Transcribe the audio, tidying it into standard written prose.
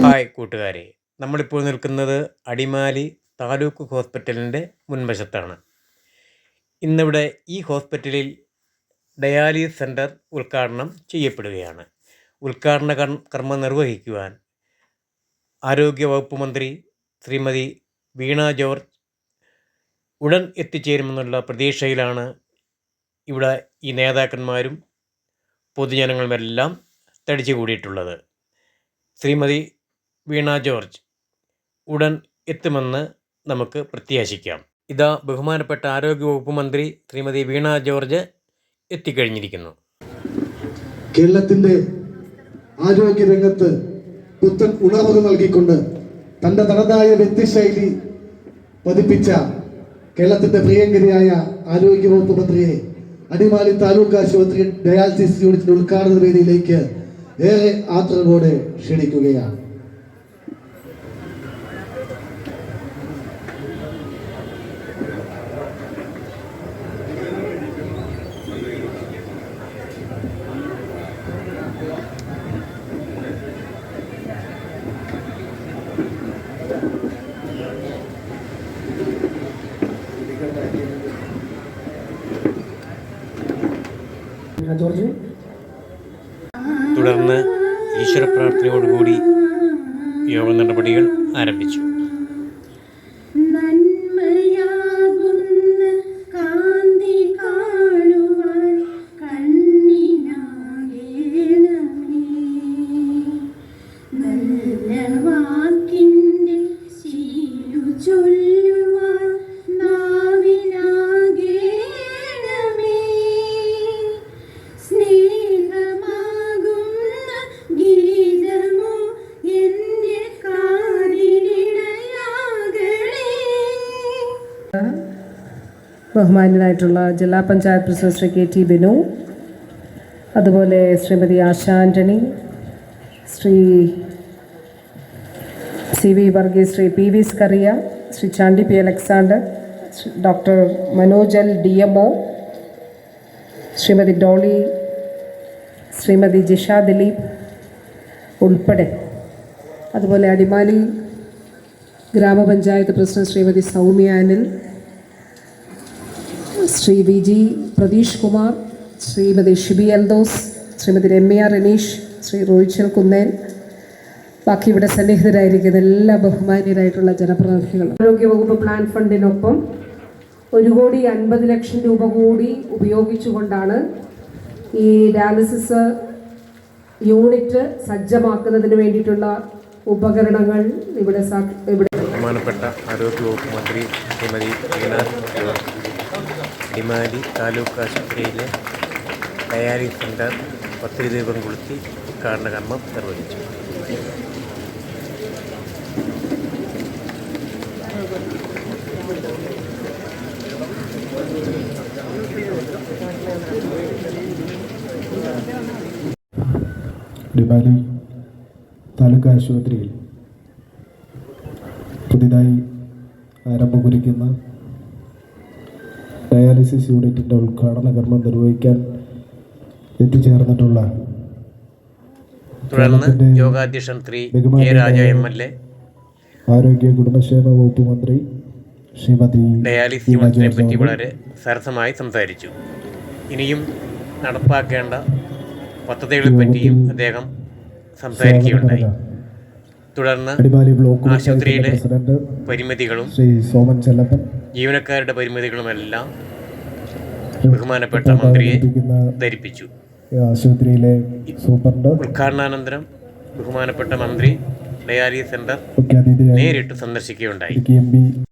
Hi കൂട്ടുകാരെ, നമ്മളിപ്പോൾ നിൽക്കുന്നത് അടിമാലി താലൂക്ക് ഹോസ്പിറ്റലിൻ്റെ മുൻവശത്താണ്. ഇന്നിവിടെ ഈ ഹോസ്പിറ്റലിൽ ഡയാലിസിസ് സെൻറ്റർ ഉദ്ഘാടനം ചെയ്യപ്പെടുകയാണ്. ഉദ്ഘാടന കർമ്മം നിർവഹിക്കുവാൻ ആരോഗ്യവകുപ്പ് മന്ത്രി ശ്രീമതി വീണ ജോർജ് ഉടൻ എത്തിച്ചേരുമെന്നുള്ള പ്രതീക്ഷയിലാണ് ഇവിടെ ഈ നേതാക്കന്മാരും പൊതുജനങ്ങളുമെല്ലാം തടിച്ചുകൂടിയിട്ടുള്ളത്. ശ്രീമതി വീണ ജോർജ് ഉടൻ എത്തുമെന്ന് നമുക്ക് പ്രത്യാശിക്കാം. ഇതാ ബഹുമാനപ്പെട്ട ആരോഗ്യവകുപ്പ് മന്ത്രി ശ്രീമതി വീണ ജോർജ് എത്തിക്കഴിഞ്ഞിരിക്കുന്നു. കേരളത്തിന്റെ ആരോഗ്യരംഗത്ത് പുത്തൻ ഉണർവ് നൽകിക്കൊണ്ട് തന്റെ തനതായ വ്യക്തിശൈലി പതിപ്പിച്ച കേരളത്തിന്റെ പ്രിയങ്കരിയായ ആരോഗ്യവകുപ്പ് മന്ത്രിയെ അടിമാലി താലൂക്ക് ആശുപത്രി ഡയാലിസിസ് യൂണിറ്റിന്റെ ഉദ്ഘാടന വേദിയിലേക്ക് ഏറെ ആദരവോടെ ക്ഷണിക്കുകയാണ്. തുടർന്ന് ഈശ്വര പ്രാർത്ഥനയോടുകൂടി യോഗ നടപടികൾ ആരംഭിച്ചു. ബഹുമാന്യനായിട്ടുള്ള ജില്ലാ പഞ്ചായത്ത് പ്രസിഡന്റ് ശ്രീ KT ബിനു, അതുപോലെ Shrimati Asha Antony, Shri CV Varghese, Shri PV Skaria, Shri Chandy P Alexander, doctor Manoj L DMO, Shrimati Dolly, Shrimati Jisha Dileep ഉൾപ്പെടെ, അതുപോലെ അടിമാലി ഗ്രാമപഞ്ചായത്ത് പ്രസിഡന്റ് ശ്രീമതി സൗമ്യ അനിൽ, ശ്രീ VG പ്രതീഷ് കുമാർ, ശ്രീമതി ഷിബി എൽദോസ്, ശ്രീമതി രമ്യ റനീഷ്, ശ്രീ റോയിച്ചൽ കുന്നേൻ, ബാക്കി ഇവിടെ സന്നിഹിതരായിരിക്കുന്ന എല്ലാ ബഹുമാന്യരായിട്ടുള്ള ജനപ്രതിനിധികളും. ആരോഗ്യവകുപ്പ് പ്ലാൻ ഫണ്ടിനൊപ്പം 1,50,00,000 രൂപ കൂടി ഉപയോഗിച്ചുകൊണ്ടാണ് ഈ ഡയാലിസിസ് യൂണിറ്റ് സജ്ജമാക്കുന്നതിന് വേണ്ടിയിട്ടുള്ള ഉപകരണങ്ങൾ ഇവിടെ ബഹുമാനപ്പെട്ട ആരോഗ്യവകുപ്പ് മന്ത്രി ശ്രീമതി വീണ ജോർജ് അടിമാലി താലൂക്ക് ആശുപത്രിയിലെ ഡയാലിസിസ് സെൻറ്റർ പത്തിരി ദീപം കൊളുത്തി ഉദ്ഘാടന കർമ്മം നിർവഹിച്ചു. അടിമാലി താലൂക്ക് ആശുപത്രിയിൽ പുതിയതായി ആരംഭം കുറിക്കുന്ന ഡയാലിസിസ് യൂണിറ്റിൻ്റെ ഉദ്ഘാടന കർമ്മം നിർവഹിക്കാൻ എത്തിച്ചേർന്നിട്ടുള്ള തുടർന്ന് യോഗാധ്യക്ഷൻ ശ്രീ A. രാജ MLA, ആരോഗ്യ കുടുംബക്ഷേമ വകുപ്പ് മന്ത്രി ശ്രീമതി ഡയാലിസിസ് യൂണിറ്റിനെ പറ്റി വളരെ സരസമായി സംസാരിച്ചു. ഇനിയും നടപ്പാക്കേണ്ട പദ്ധതികളെ പറ്റിയും അദ്ദേഹം സംസാരിക്കുകയുണ്ടായി. തുടർന്ന് ആശുപത്രിയിലെ പരിമിതികളും ജീവനക്കാരുടെ പരിമിതികളുമെല്ലാം ബഹുമാനപ്പെട്ട മന്ത്രിയെ ധരിപ്പിച്ചു. ആശുപത്രിയിലെ സൂപ്രണ്ട് ഉദ്ഘാടനാനന്തരം ബഹുമാനപ്പെട്ട മന്ത്രി ഡയാലിസിസ് സെന്റർ നേരിട്ട് സന്ദർശിക്കുകയുണ്ടായി. MP